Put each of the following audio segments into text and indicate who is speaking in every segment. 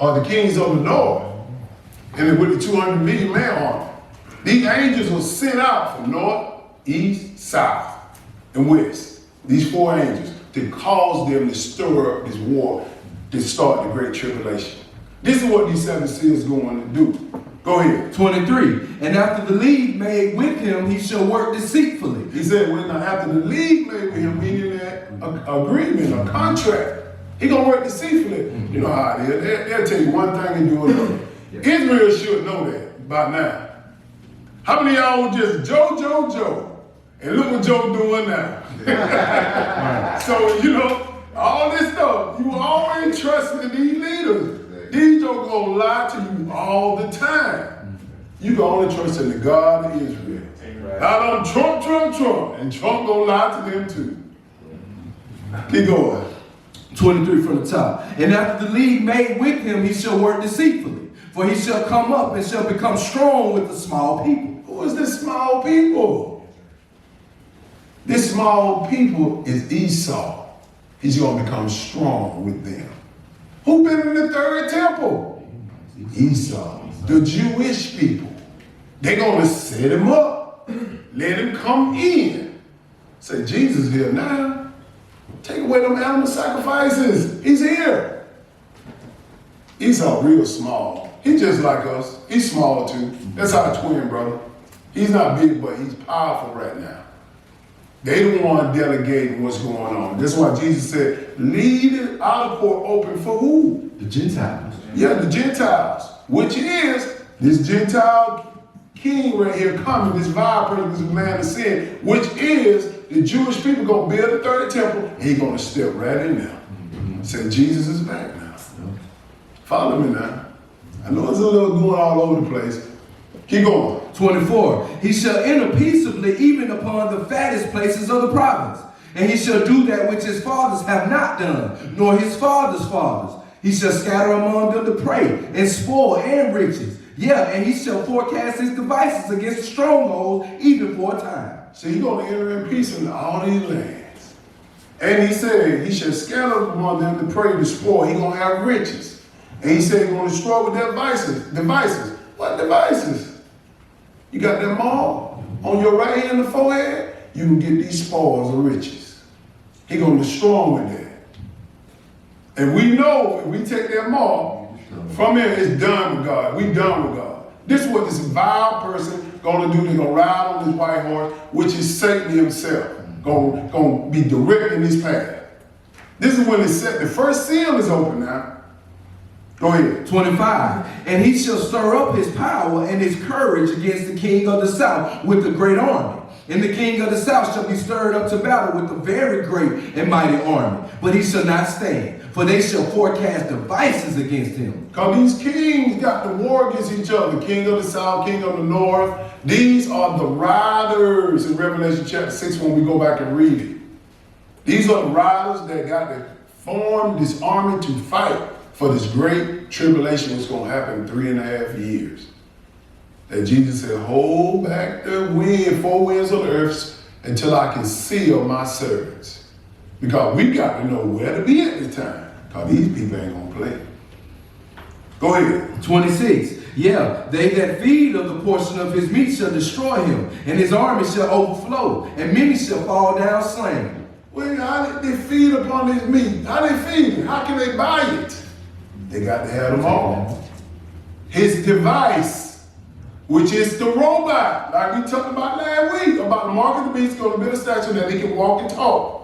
Speaker 1: are the kings of the north, and with the 200 million man army. These angels were sent out from north, east, south, and west. These 4 angels to cause them to stir up this war to start the great tribulation. This is what these 7 seals going to do. Go ahead.
Speaker 2: 23. And after the league made with him, he shall work deceitfully.
Speaker 1: He said, when after the league made with him, meaning that agreement, a contract, he gonna work deceitfully. You know how it is. They'll tell you one thing and do another. Israel should know that by now. How many of y'all were just Joe? And look what Joe doing now. So, you know, all this stuff, you always trusting in these leaders. These jokers gonna lie to you all the time. You can only trust in the God of Israel. Now Trump, and Trump gonna lie to them too. Keep going.
Speaker 2: 23 from the top. And after the league made with him, he shall work deceitfully. For he shall come up and shall become strong with the small people.
Speaker 1: Who is this small people? This small people is Esau. He's gonna become strong with them. Who been in the 3rd temple? Esau, the Jewish people. They're gonna set him up, let him come in. Say, Jesus here now. Take away them animal sacrifices. He's here. Esau real small. He's just like us. He's small too. That's our twin brother. He's not big, but he's powerful right now. They the one delegating what's going on. That's why Jesus said, leave the outer court open for who?
Speaker 2: The Gentiles.
Speaker 1: Yeah, the Gentiles. Which is this Gentile king right here coming, this vile person, this man of sin, which is the Jewish people gonna build the 3rd temple, and he's gonna step right in there. Say, Jesus is back now. Follow me now. I know it's a little going all over the place. Keep going.
Speaker 2: 24. He shall enter peaceably even upon the fattest places of the province. And he shall do that which his fathers have not done, nor his fathers' fathers. He shall scatter among them the prey, and spoil, and riches. Yeah, and he shall forecast his devices against the strongholds, even for a time.
Speaker 1: So he's going to enter in peace in all these lands. And he said, he shall scatter among them the prey, the spoil. He's going to have riches. And he said he's going to destroy with their devices. What devices? You got them all on your right hand and the forehead, you can get these spoils of riches. He's going to destroy them with that. And we know if we take them all, from here it's done with God. We done with God. This is what this vile person going to do. They're going to ride on this white horse, which is Satan himself, going to be directing his path. This is when it's set. The first seal is open now. Go ahead.
Speaker 2: 25. And he shall stir up his power and his courage against the king of the south with a great army. And the king of the south shall be stirred up to battle with a very great and mighty army. But he shall not stand, for they shall forecast devices against him.
Speaker 1: Because these kings got to war against each other. King of the south, king of the north. These are the riders in Revelation chapter 6 when we go back and read it. These are the riders that got to form this army to fight for this great tribulation that's going to happen in 3.5 years. That Jesus said, hold back the wind, 4 winds of the earth until I can seal my servants. Because we got to know where to be at this time. Because these people ain't going to play. Go ahead.
Speaker 2: 26. Yeah, they that feed of the portion of his meat shall destroy him, and his army shall overflow, and many shall fall down slain.
Speaker 1: Well, how did they feed upon his meat? How they feed it? How can they buy it? They got to have them all. His device, which is the robot, like we talked about last week, about the mark of the beast going to build a statue that he can walk and talk.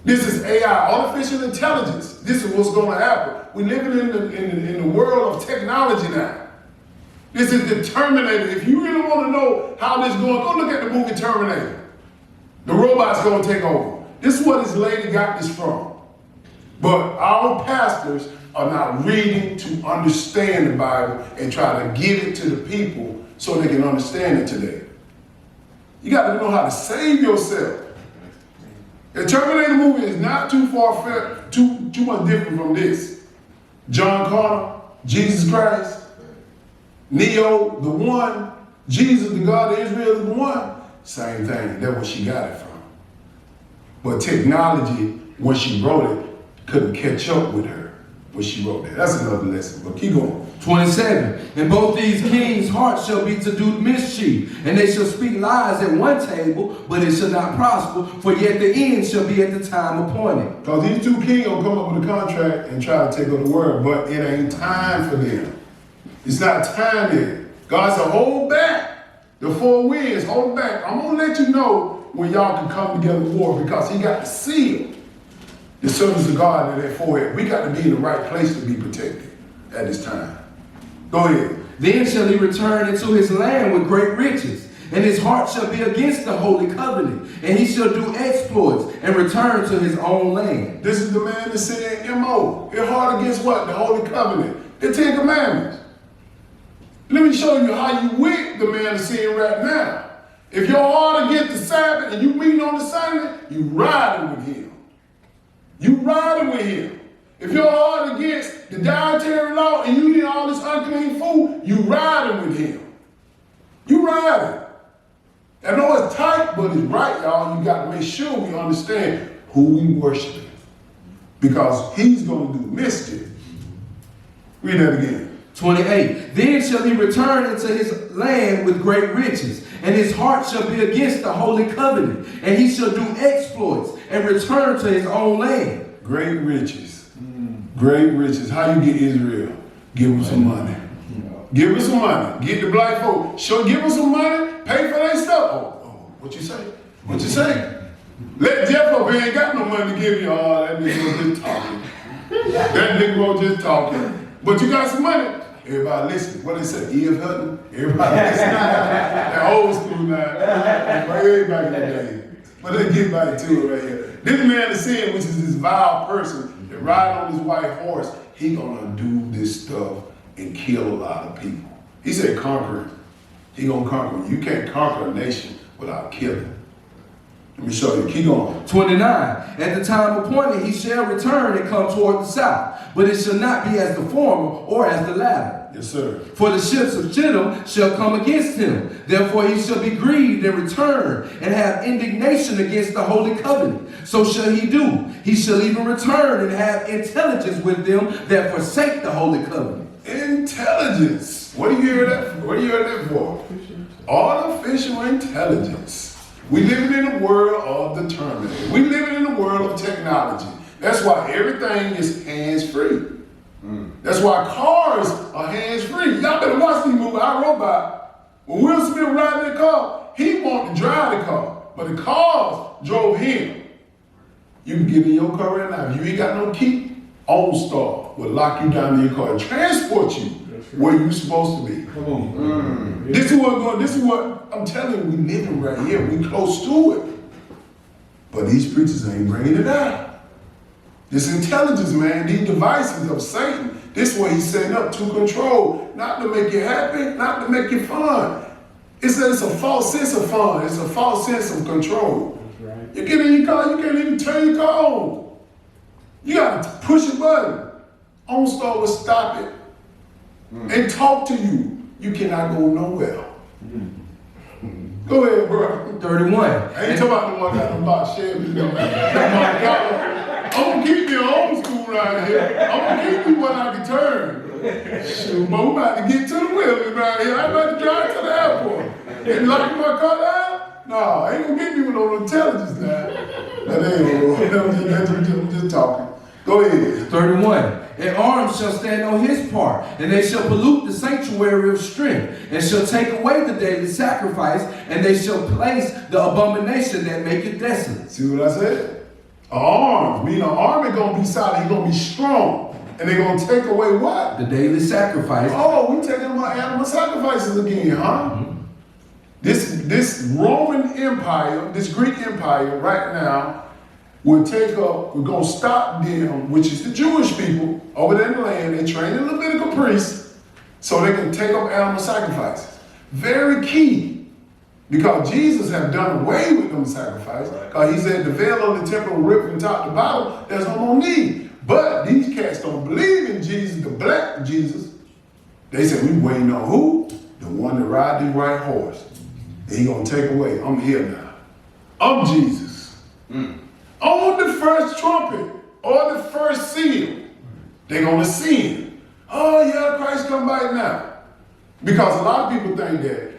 Speaker 1: This is AI, artificial intelligence. This is what's going to happen. We're living in the world of technology now. This is the Terminator. If you really want to know how this is going, go look at the movie Terminator. The robot's going to take over. This is where this lady got this from. But our pastors are not reading to understand the Bible and try to give it to the people so they can understand it today. You got to know how to save yourself. The Terminator movie is not too far, too much different from this. John Connor, Jesus Christ, Neo, the one, Jesus, the God of Israel, is the one. Same thing. That's where she got it from. But technology, when she wrote it, couldn't catch up with her. what she wrote there. That's another lesson, but keep going.
Speaker 2: 27. And both these kings' hearts shall be to do mischief, and they shall speak lies at one table, but it shall not prosper, for yet the end shall be at the time appointed.
Speaker 1: Because these two kings will come up with a contract and try to take over the world, but it ain't time for them. It's not time yet. God said, hold back the four winds, hold back. I'm going to let you know when y'all can come together in war, because he got the seal. The servants of God in that forehead. We got to be in the right place to be protected at this time. Go ahead.
Speaker 2: Then shall he return into his land with great riches, and his heart shall be against the holy covenant, and he shall do exploits and return to his own land.
Speaker 1: This is the man that said, M.O. His heart against what? The holy covenant. The Ten Commandments. Let me show you how you with the man that's saying right now. If your heart against the Sabbath and you meeting on the Sunday, you riding with him. You riding with him. If your heart against the dietary law and you eat all this unclean food, you riding with him. You riding. I know it's tight, but it's right, y'all. You got to make sure we understand who we worship. Because he's going to do mischief. Read that again.
Speaker 2: 28. Then shall he return into his land with great riches, and his heart shall be against the holy covenant, and he shall do exploits and return to his own land.
Speaker 1: Great riches. Great riches. How you get Israel? Give them some money. Give them some money. Get the black folk. Give them some money. Pay for their stuff. Oh, what you say? What you say? Let Jeff up here ain't got no money to give you. Oh, that nigga was just talking. That nigga was just talking. But you got some money. Everybody listen. What they say? Eve Hutton? Everybody listen. That old school now. Way back in the day. But let's get back to it right here. This man is saying, which is this vile person that ride on his white horse, he gonna do this stuff and kill a lot of people. He said conquer. He gonna conquer. You can't conquer a nation without killing. Let me show you. Keep going.
Speaker 2: 29. At the time appointed he shall return and come toward the south, but it shall not be as the former or as the latter.
Speaker 1: Yes, sir.
Speaker 2: For the ships of Chittim shall come against him. Therefore he shall be grieved and return and have indignation against the holy covenant. So shall he do. He shall even return and have intelligence with them that forsake the holy covenant.
Speaker 1: Intelligence. What do you hear that for? What do you hear that for? Artificial intelligence. We live in a world of the Terminator. We live in a world of technology. That's why everything is hands-free. That's why cars are hands-free. Y'all better watch these movies. I Robot. When Will Smith riding that car, he wanted to drive the car, but the cars drove him. You can get in your car right now. If you ain't got no key, OnStar will lock you down in your car and transport you where you're supposed to be.
Speaker 3: Come on.
Speaker 1: This is what I'm telling you, we living right here. We close to it. But these preachers ain't bringing it out. This intelligence, man, these devices of Satan, this is what he's setting up to control, not to make you happy, not to make you fun. It's a false sense of fun. It's a false sense of control.
Speaker 3: That's right.
Speaker 1: You get in your car, you can't even turn your car on. You got to push a button. OnStar will stop it and talk to you. You cannot go nowhere. Go ahead, bro.
Speaker 2: 31.
Speaker 1: I ain't talking about the one that about Chevy. I'm gonna keep you old school right here. I'm gonna keep you when I can turn. Shoot, but we about to get to the wheelers right here. I'm about to drive to the airport. And lock my car down? No, I ain't gonna get me with no intelligence now. I'm just talking. Go ahead.
Speaker 2: 31. And arms shall stand on his part, and they shall pollute the sanctuary of strength, and shall take away the daily sacrifice, and they shall place the abomination that maketh desolate.
Speaker 1: See what I said? Arms, meaning an army gonna be solid, he's gonna be strong. And they're gonna take away what?
Speaker 2: The daily sacrifice.
Speaker 1: Oh, we taking about animal sacrifices again, huh? Mm-hmm. This Roman Empire, this Greek Empire right now, we're going to stop them, which is the Jewish people over there in the land. They're training Levitical priests so they can take up animal sacrifices. Very key, because Jesus have done away with them sacrifices. Because he said the veil on the temple ripped from top to bottom, there's no more need. But these cats don't believe in Jesus, the black Jesus. They said, we waiting on who? The one that ride the right horse. And he going to take away. I'm here now. I'm Jesus. On the first trumpet or the first seal, They're going to sin. Oh yeah, Christ come back now. Because a lot of people think that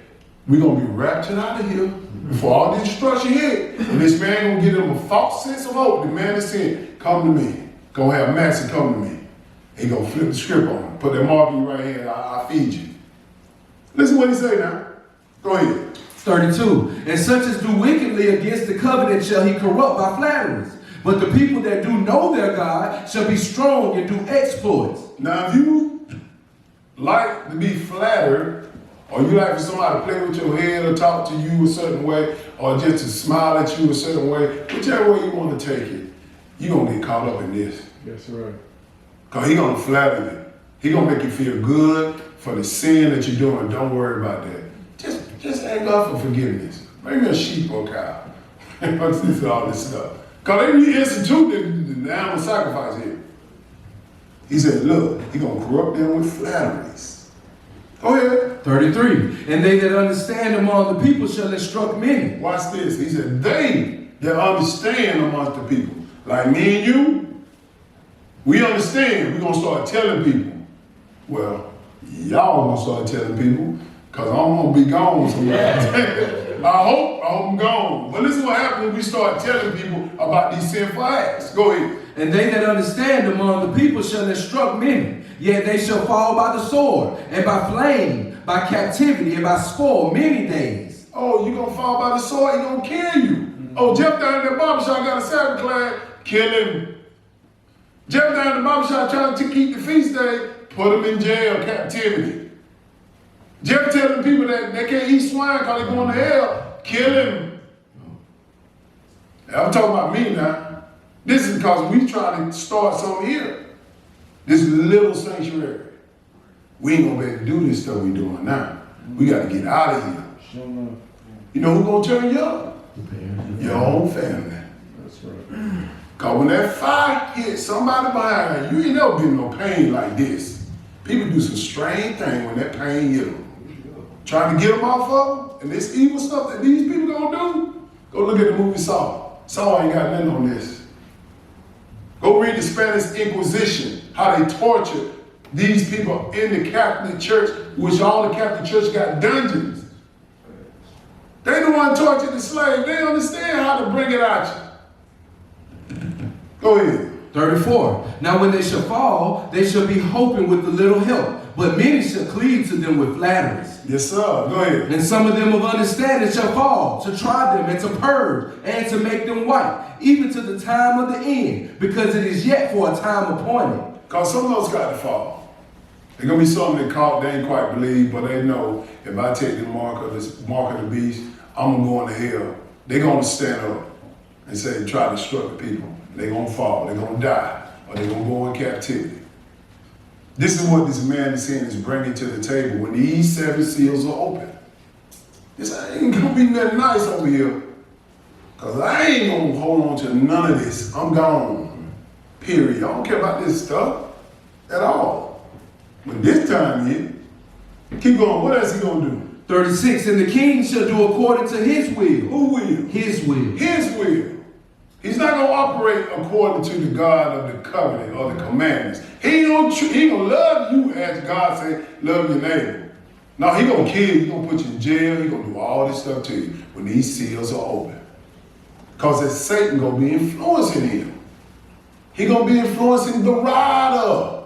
Speaker 1: we're going to be raptured out of here before all this destruction hit. And this man going to give them a false sense of hope. The man is saying, come to me. Go have Master come to me. He going to flip the script on him. Put that mark in your right hand. I'll feed you. Listen what he say now. Go ahead.
Speaker 2: 32. And such as do wickedly against the covenant shall he corrupt by flatteries. But the people that do know their God shall be strong and do exploits.
Speaker 1: Now, if you like to be flattered, or you like for somebody to play with your head or talk to you a certain way, or just to smile at you a certain way, whichever way you want to take it, you're going to get caught up in this.
Speaker 3: That's right.
Speaker 1: Because he's going to flatter you. He's going to make you feel good for the sin that you're doing. Don't worry about that. Just ask God for forgiveness. Bring me a sheep or a cow. What's this and all this stuff? Because they reinstituted the animal sacrifice here. He said, look, he's going to corrupt them with flatteries. Go ahead.
Speaker 2: 33. And they that understand among the people shall instruct many.
Speaker 1: Watch this. He said, they that understand amongst the people. Like me and you, we understand. We're going to start telling people. Well, y'all going to start telling people because I'm going to be gone somewhere. I hope I'm gone. But listen what happens when we start telling people about these sinful acts. Go ahead.
Speaker 2: And they that understand among the people shall instruct many. Yet they shall fall by the sword, and by flame, by captivity, and by spoil many days.
Speaker 1: Oh, you're going to fall by the sword, he's going to kill you. Oh, Jeff down in the barbershop got a Sabbath class, kill him. Jeff down in the barbershop trying to keep the feast day, put him in jail, captivity. Jeff telling people that they can't eat swine because they're going to hell, kill him. I'm talking about me now. This is because we trying to start something here. This little sanctuary. We ain't gonna be able to do this stuff we doing now. We got to get out of here.
Speaker 3: Sure.
Speaker 1: You know who's gonna turn you up? Your own family.
Speaker 3: That's right.
Speaker 1: Cause when that fire hits somebody behind you, ain't never been no pain like this. People do some strange thing when that pain hit them. Trying to get them off of them, and this evil stuff that these people gonna do, go look at the movie Saw. Saw ain't got nothing on this. Go read the Spanish Inquisition, how they tortured these people in the Catholic Church, which all the Catholic Church got dungeons. They the one tortured the slave. They understand how to bring it at you. Go ahead.
Speaker 2: 34. Now when they shall fall, they shall be hoping with a little help, but many shall cleave to them with flatteries.
Speaker 1: Yes, sir. Go ahead.
Speaker 2: And some of them of understanding shall fall, to try them and to purge, and to make them white, even to the time of the end, because it is yet for a time appointed.
Speaker 1: Because some of those got to fall. They're going to be something they ain't quite believe, but they know if I take the mark of the beast, I'm going to hell. They're going to stand up and say, try to destruct the people. They're going to fall, they're going to die, or they're going to go in captivity. This is what this man is saying is bringing to the table when these 7 seals are open. This ain't going to be nothing nice over here, because I ain't going to hold on to none of this. I'm gone, period. I don't care about this stuff at all. When this time hit, keep going. What else he going to do?
Speaker 2: 36. And the king shall do according to his will.
Speaker 1: Who will?
Speaker 2: His will.
Speaker 1: His will. He's not going to operate according to the God of the covenant or the commandments. He ain't gonna love you as God say, love your neighbor. No, he going to kill you. He going to put you in jail. He going to do all this stuff to you when these seals are open. Because it's Satan going to be influencing him. He going to be influencing the rider,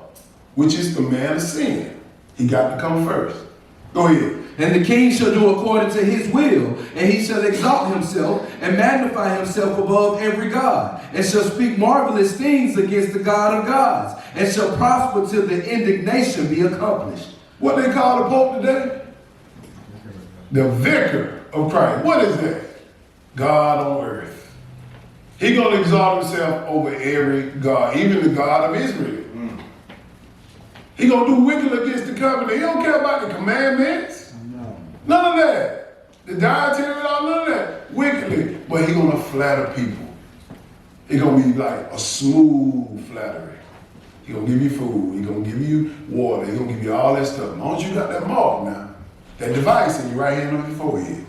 Speaker 1: which is the man of sin. He got to come first. Go ahead.
Speaker 2: And the king shall do according to his will, and he shall exalt himself and magnify himself above every god, and shall speak marvelous things against the God of gods, and shall prosper till the indignation be accomplished.
Speaker 1: What they call the Pope today? The vicar of Christ. What is that? God on earth. He's going to exalt himself over every God, even the God of Israel. He's going to do wicked against the covenant. He don't care about the commandments. None of that. The dietary law, none of that. Wickedly. But he's going to flatter people. It's going to be like a smooth flattery. He's going to give you food. He's going to give you water. He's going to give you all that stuff. As long as you got that mark now, that device in your right hand on your forehead.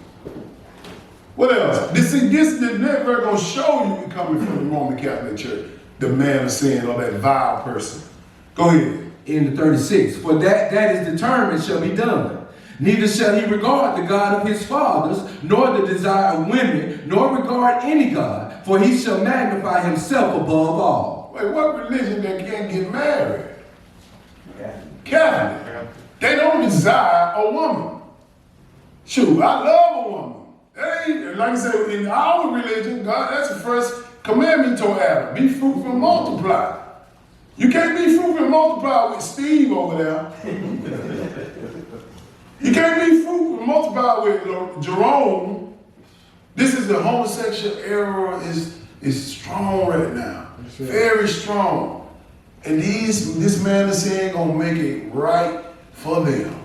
Speaker 1: What else? This is never going to show you coming from the Roman Catholic Church, the man of sin or that vile person. Go ahead.
Speaker 2: In the 36, for that is determined shall be done. Neither shall he regard the God of his fathers, nor the desire of women, nor regard any God, for he shall magnify himself above all.
Speaker 1: Wait, what religion that can't get married? Catholic. They don't desire a woman. Shoot, I love a woman. That ain't, like I said, in our religion, God, that's the first commandment to Adam. Be fruitful and multiply. You can't be fruitful and multiply with Steve over there. You can't be fruitful and multiply with Jerome. This is the homosexual era is strong right now. Very strong. And this man is saying gonna make it right for them.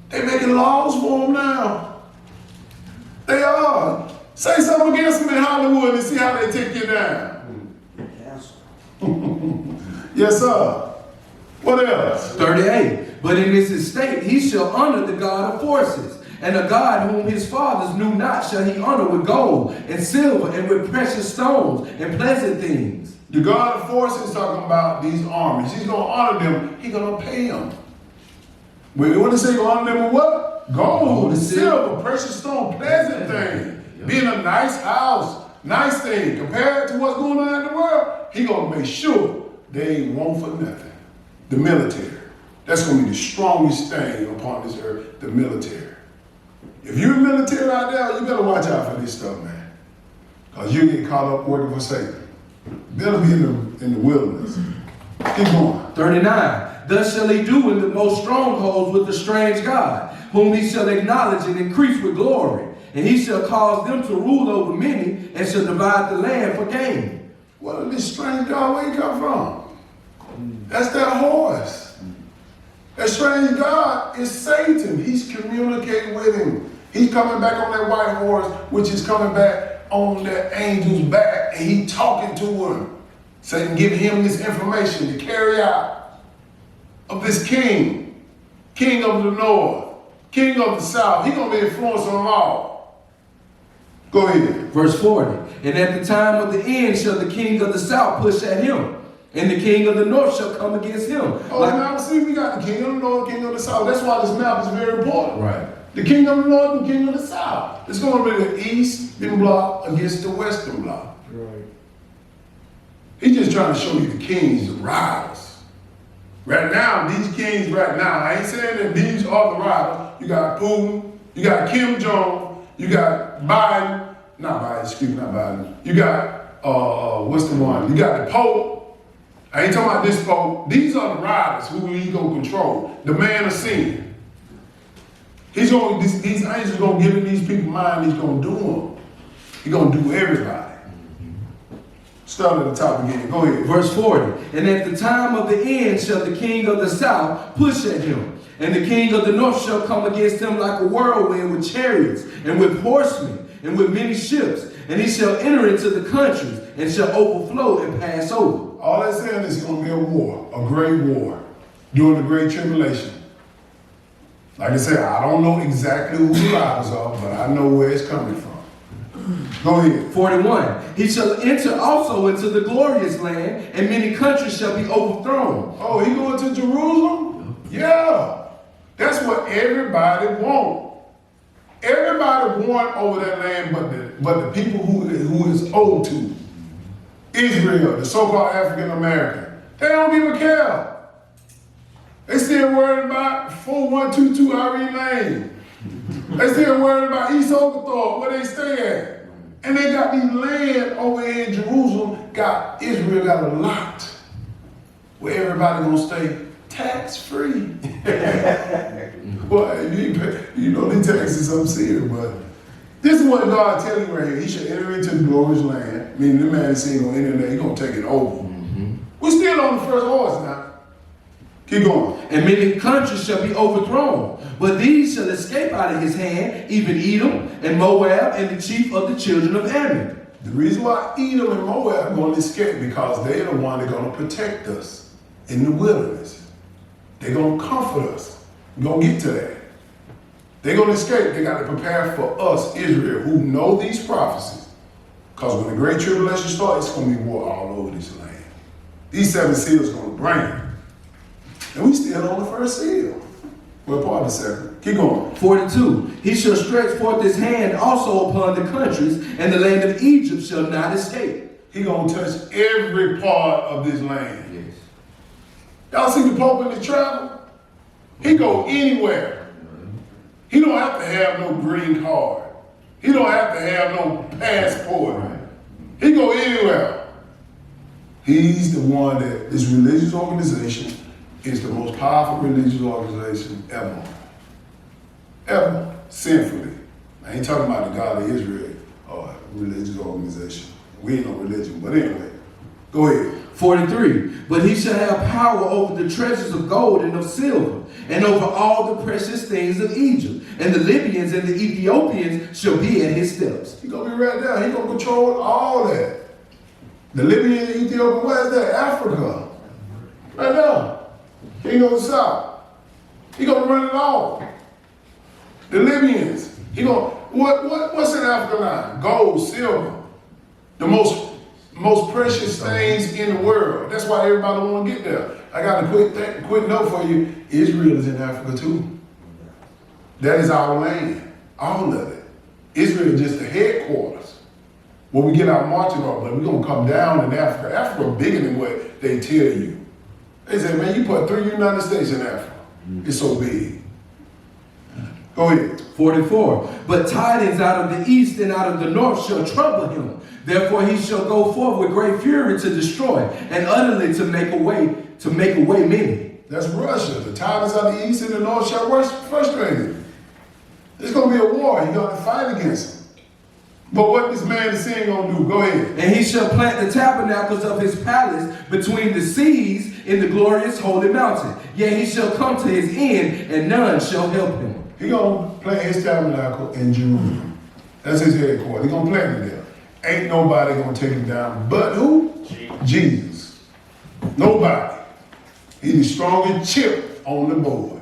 Speaker 1: They making laws for them now. They are. Say something against them in Hollywood and see how they take you down. Yes, sir. What else?
Speaker 2: 38. But in his estate he shall honor the God of forces, and the God whom his fathers knew not shall he honor with gold and silver and with precious stones and pleasant things.
Speaker 1: The God of forces is talking about these armies. He's going to honor them. He's going to pay them. When you want to say you honor them with what? Gold, silver, precious stone, pleasant thing. Being a nice house, nice thing. Compared to what's going on in the world, he's going to make sure they ain't want for nothing. The military. That's going to be the strongest thing upon this earth, the military. If you're military out there, you better watch out for this stuff, man. Because you get caught up working for Satan. Better be in the wilderness. Keep going.
Speaker 2: 39. Thus shall he do in the most strongholds with the strange God, whom he shall acknowledge and increase with glory. And he shall cause them to rule over many, and shall divide the land for gain.
Speaker 1: What did this strange God, where he come from? That's that horse. That strange God is Satan. He's communicating with him. He's coming back on that white horse, which is coming back on that angel's back, and he talking to him. Satan giving him this information to carry out of this king of the north, king of the south. He's going to be influencing them all. Go ahead.
Speaker 2: Verse 40. And at the time of the end shall the king of the south push at him, and the king of the north shall come against him.
Speaker 1: Oh, now see, we got the king of the north, king of the south. That's why this map is very important.
Speaker 2: Right.
Speaker 1: The king of the north and king of the south. It's going to be the eastern bloc against the western bloc.
Speaker 3: Right.
Speaker 1: He's just trying to show you the kings, the rivals. Right now, these kings right now, I ain't saying that these are the rivals. You got Putin, you got Kim Jong, you got Biden, not Biden. You got, what's the one? You got the Pope. I ain't talking about this Pope. These are the rivals who he gonna control. The man of sin. These angels gonna give these people mind, he's gonna do them. He's gonna do everybody. Start at the top again, go ahead.
Speaker 2: Verse 40. And at the time of the end shall the king of the south push at him, and the king of the north shall come against him like a whirlwind with chariots, and with horsemen, and with many ships. And he shall enter into the countries, and shall overflow and pass over.
Speaker 1: All that's saying is it's gonna be a war, a great war, during the great tribulation. Like I said, I don't know exactly who the rivals are, but I know where it's coming from. Go ahead.
Speaker 2: 41. He shall enter also into the glorious land, and many countries shall be overthrown.
Speaker 1: Oh, he going to Jerusalem? Yeah. That's what everybody want. Everybody want over that land but the people who is owed to. Israel, the so-called African American. They don't give a care. They still worried about 4122 Irene Lane. They still worried about East Oglethorpe, where they stay at. And they got these land over here in Jerusalem, Israel got a lot where everybody gonna stay tax-free. Well, you know these taxes I'm seeing, but this is what God telling you right here. He should enter into the glorious land. Meaning the man is saying gonna enter there, he's gonna take it over. We're still on the first horse now. Keep going.
Speaker 2: And many countries shall be overthrown, but these shall escape out of his hand, even Edom and Moab and the chief of the children of Ammon.
Speaker 1: The reason why Edom and Moab are going to escape because they're the one that's going to protect us in the wilderness. They're going to comfort us. We're going to get to that. They're going to escape. They got to prepare for us, Israel, who know these prophecies. Because when the great tribulation starts, it's going to be war all over this land. These 7 seals are going to no-brainer. And we still on the first seal. Well, pardon a second. Keep going.
Speaker 2: 42. He shall stretch forth his hand also upon the countries, and the land of Egypt shall not escape.
Speaker 1: He gonna touch every part of this land.
Speaker 2: Yes.
Speaker 1: Y'all see the Pope in the travel? He go anywhere. He don't have to have no green card. He don't have to have no passport. He go anywhere. He's the one that this religious organization is the most powerful religious organization ever. Ever. Sinfully. I ain't talking about the God of Israel or religious organization. We ain't no religion, but anyway. Go ahead.
Speaker 2: 43. But he shall have power over the treasures of gold and of silver, and over all the precious things of Egypt. And the Libyans and the Ethiopians shall be at his steps.
Speaker 1: He gonna be right there. He gonna control all that. The Libyan and Ethiopian, where's that? Africa. Right now. He goes south. He gonna run it all. The Libyans. He gonna what's in Africa now? Gold, silver. The most precious things in the world. That's why everybody want to get there. I got a quick note for you. Israel is in Africa too. That is our land, all of it. Israel is just the headquarters where we get our marching orders, but we're gonna come down in Africa. Africa bigger than what they tell you. They say, man, you put 3 United States in Africa. It's so big. Go ahead.
Speaker 2: 44. But tidings out of the east and out of the north shall trouble him. Therefore he shall go forth with great fury to destroy, and utterly to make away many.
Speaker 1: That's Russia. The tidings out of the east and the north shall frustrate him. It's gonna be a war. He's gonna fight against him. But what this man is saying gonna do? Go ahead.
Speaker 2: And he shall plant the tabernacles of his palace between the seas in the glorious holy mountain. Yet he shall come to his end, and none shall help him.
Speaker 1: He gonna plant his tabernacle in Jerusalem. That's his headquarters. He gonna plant it there. Ain't nobody gonna take him down but who? Jesus. Nobody. He's the strongest chip on the board.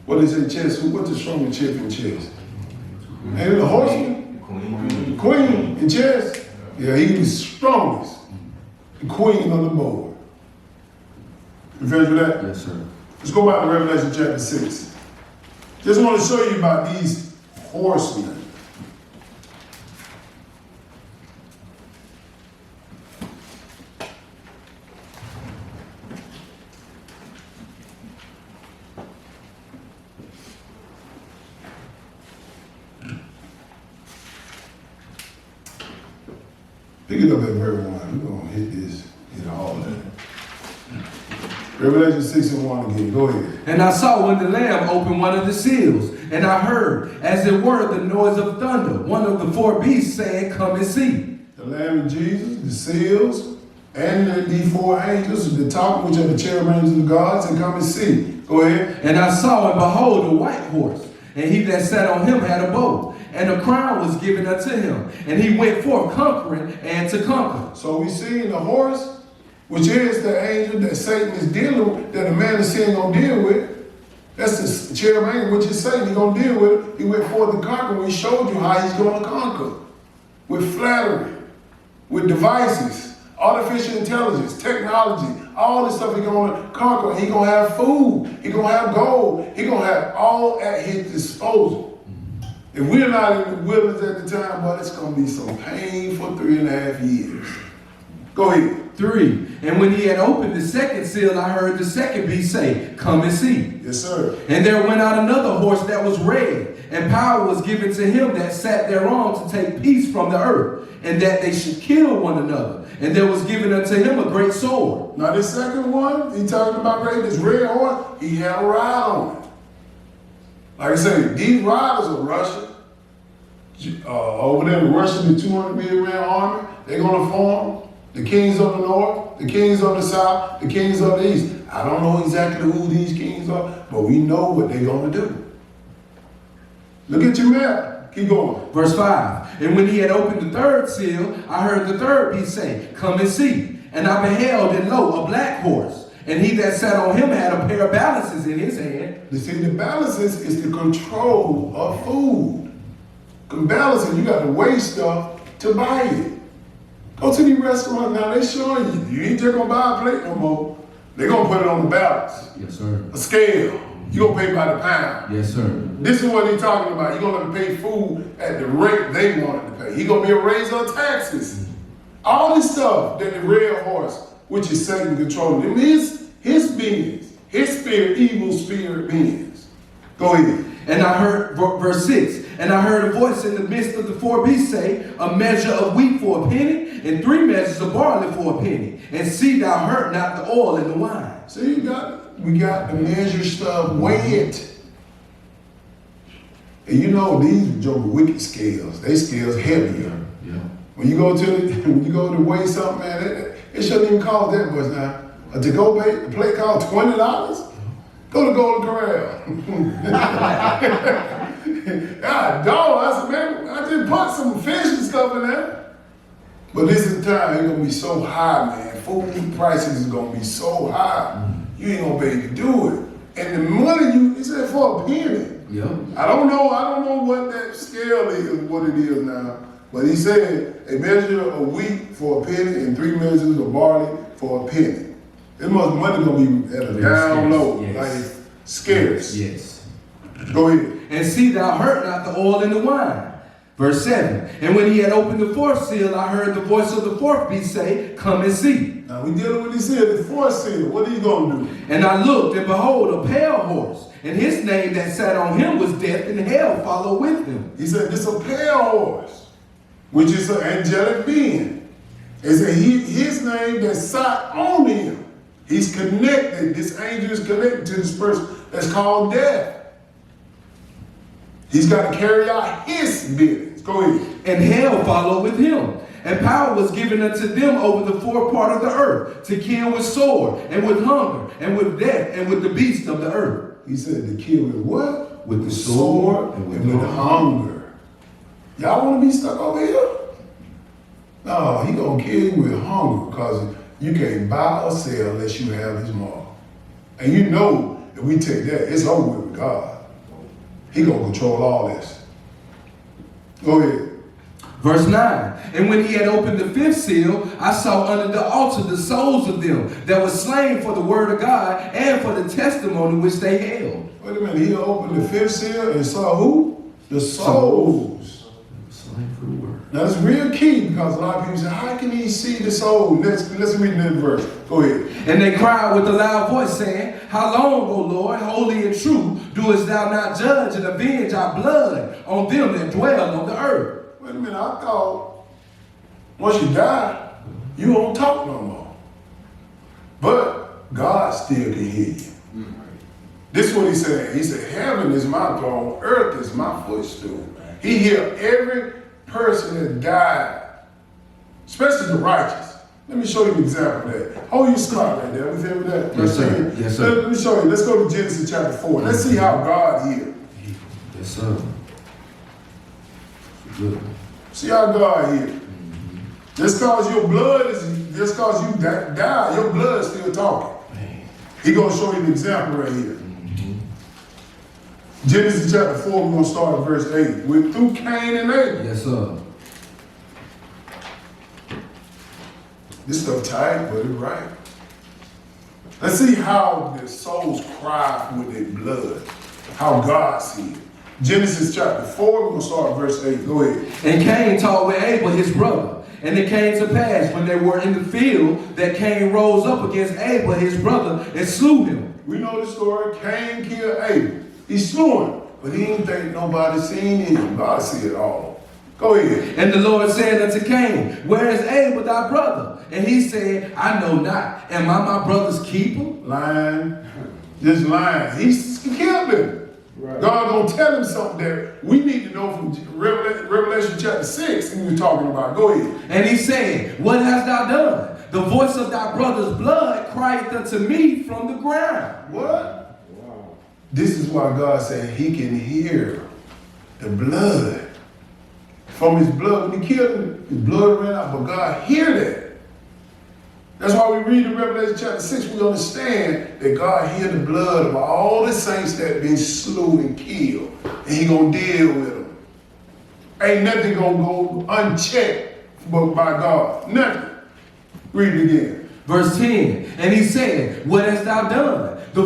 Speaker 1: What is it, chess? What's the strongest chip in chess? Ain't it the horseman? Queen in chess? Yeah, he's the strongest. The queen on the board. You finished with that?
Speaker 2: Yes, sir.
Speaker 1: Let's go back to Revelation chapter 6. Just want to show you about these horsemen. Pick it up at verse 1. We're going to hit this, hit all of that. Revelation 6 and 1 again. Go ahead.
Speaker 2: And I saw when the Lamb opened one of the seals, and I heard, as it were, the noise of thunder, one of the 4 beasts saying, come and see.
Speaker 1: The Lamb of Jesus, the seals, and the 4 angels, the top, which are the cherubims of the gods, and come and see. Go ahead.
Speaker 2: And I saw, and behold, a white horse, and he that sat on him had a bow, and a crown was given unto him, and he went forth conquering and to conquer.
Speaker 1: So we see the horse, which is the angel that Satan is dealing with, that the man of sin gonna deal with. That's the cherub angel, which is Satan, he gonna deal with it. He went forth to conquer. We showed you how he's gonna conquer. With flattery, with devices, artificial intelligence, technology, all this stuff he gonna conquer. He gonna have food, he gonna have gold, he gonna have all at his disposal. If we're not in the wilderness at the time, but it's gonna be some pain for 3.5 years. Go ahead.
Speaker 2: 3. And when he had opened the second seal, I heard the second beast say, come and see.
Speaker 1: Yes, sir.
Speaker 2: And there went out another horse that was red, and power was given to him that sat thereon to take peace from the earth, and that they should kill one another. And there was given unto him a great sword.
Speaker 1: Now this second one, he talking about this red horse, he had a ride on it. Like I say, these riders are Russia. Over there in Russia, the 200 million man army, they're gonna form. The kings of the north, the kings of the south, the kings of the east. I don't know exactly who these kings are, but we know what they're gonna do. Look at your map. Keep going.
Speaker 2: Verse 5. And when he had opened the third seal, I heard the third beast say, come and see. And I beheld, and lo, a black horse. And he that sat on him had a pair of balances in his hand.
Speaker 1: You see, the balances is the control of food. Balancing, you got to weigh stuff to buy it. Go to the restaurant now, they showing you. You ain't just gonna buy a plate no more. They're gonna put it on the balance.
Speaker 2: Yes, sir.
Speaker 1: A scale. You're gonna pay by the pound.
Speaker 2: Yes, sir.
Speaker 1: This is what he's talking about. You're gonna pay food at the rate they want it to pay. He's gonna be a raiser of taxes. All this stuff that the red horse, which is Satan controlling him, is his beings, his spirit, evil spirit beings. Go ahead.
Speaker 2: And I heard, verse 6, and I heard a voice in the midst of the four beasts say, a measure of wheat for a penny, and 3 measures of barley for a penny. And see thou hurt not the oil and the wine.
Speaker 1: So we got to measure stuff, weigh it. And you know these joke wicked scales. They scales heavier.
Speaker 2: Yeah.
Speaker 1: When you go to weigh something, man, it shouldn't even cost that much now. A to-go plate costs $20. Go to Golden Corral. God, dog, I said, man, I just put some fish and stuff in there. But this is the time it's gonna be so high, man. Food prices is gonna be so high. You ain't gonna be able to do it. And the money he said for a penny.
Speaker 2: Yeah.
Speaker 1: I don't know what that scale is, what it is now. But he said a measure of wheat for a penny and 3 measures of barley for a penny. This much money gonna be at a down low,
Speaker 2: yes.
Speaker 1: like it's scarce.
Speaker 2: Yes.
Speaker 1: Go ahead.
Speaker 2: And see thou hurt not the oil and the wine. Verse 7. And when he had opened the 4th seal, I heard the voice of the 4th beast say, come and see.
Speaker 1: Now we dealing with this here, the 4th seal. What are you gonna do?
Speaker 2: And I looked, and behold, a pale horse, and his name that sat on him was Death, and hell followed with him.
Speaker 1: He said, this is a pale horse, which is an angelic being. He said, his name that sat on him. He's connected, this angel is connected to this person that's called death. He's got to carry out his business. Go ahead.
Speaker 2: And hell followed with him. And power was given unto them over the 4 part of the earth, to kill with sword, and with hunger, and with death, and with the beasts of the earth.
Speaker 1: He said to kill with what?
Speaker 2: With the sword
Speaker 1: and with hunger. Y'all want to be stuck over here? No, he gonna kill you with hunger, because you can't buy or sell unless you have his mark. And you know that we take that, it's over with God. He gonna control all this. Go ahead.
Speaker 2: Verse 9. And when he had opened the 5th seal, I saw under the altar the souls of them that were slain for the word of God and for the testimony which they held.
Speaker 1: Wait a minute, he opened the 5th seal and saw who? The souls.
Speaker 2: Slain for the word.
Speaker 1: Now it's real key, because a lot of people say, how can he see the soul? Let's read that verse. Go ahead.
Speaker 2: And they cried with a loud voice, saying, how long, O Lord, holy and true, doest thou not judge and avenge our blood on them that dwell on the earth?
Speaker 1: Wait a minute, I thought once you die, you won't talk no more. But God still can hear you. This is what he said. He said, heaven is my throne, earth is my footstool. He hears every person that died, especially the righteous. Let me show you an example of that. Hold your spot right there. We feel that?
Speaker 2: Yes, sir. Yes, sir.
Speaker 1: Let me show you. Let's go to Genesis chapter 4. Let's see how God hears.
Speaker 2: Yes, sir. Good.
Speaker 1: See how God hears. Just cause your blood is, just cause you die, your blood is still talking. He gonna show you an example right here. Genesis chapter 4, we're gonna start at verse 8. We're through Cain and Abel.
Speaker 2: Yes, sir.
Speaker 1: This stuff tight, but it's right. Let's see how the souls cry with their blood. How God sees it. Genesis chapter 4, we're going to start at verse 8. Go ahead.
Speaker 2: And Cain talked with Abel his brother. And it came to pass, when they were in the field, that Cain rose up against Abel his brother and slew him.
Speaker 1: We know the story. Cain killed Abel. He slew him, but he didn't think nobody seen him. God see it all. Go ahead.
Speaker 2: And the Lord said unto Cain, where is Abel thy brother? And he said, I know not. Am I my brother's keeper?
Speaker 1: Lying. Just lying. He killed him. Right. God gonna tell him something that we need to know from Revelation chapter 6, and you're talking about. Go ahead.
Speaker 2: And he said, what hast thou done? The voice of thy brother's blood crieth unto me from the ground.
Speaker 1: What? Wow. This is why God said he can hear the blood. From his blood, when he killed him, his blood ran out, but God hear that. That's why we read in Revelation chapter 6, we understand that God hear the blood of all the saints that have been slew and killed. And he gonna deal with them. Ain't nothing gonna go unchecked by God. Nothing. Read it again.
Speaker 2: Verse 10, and he said, what hast thou done?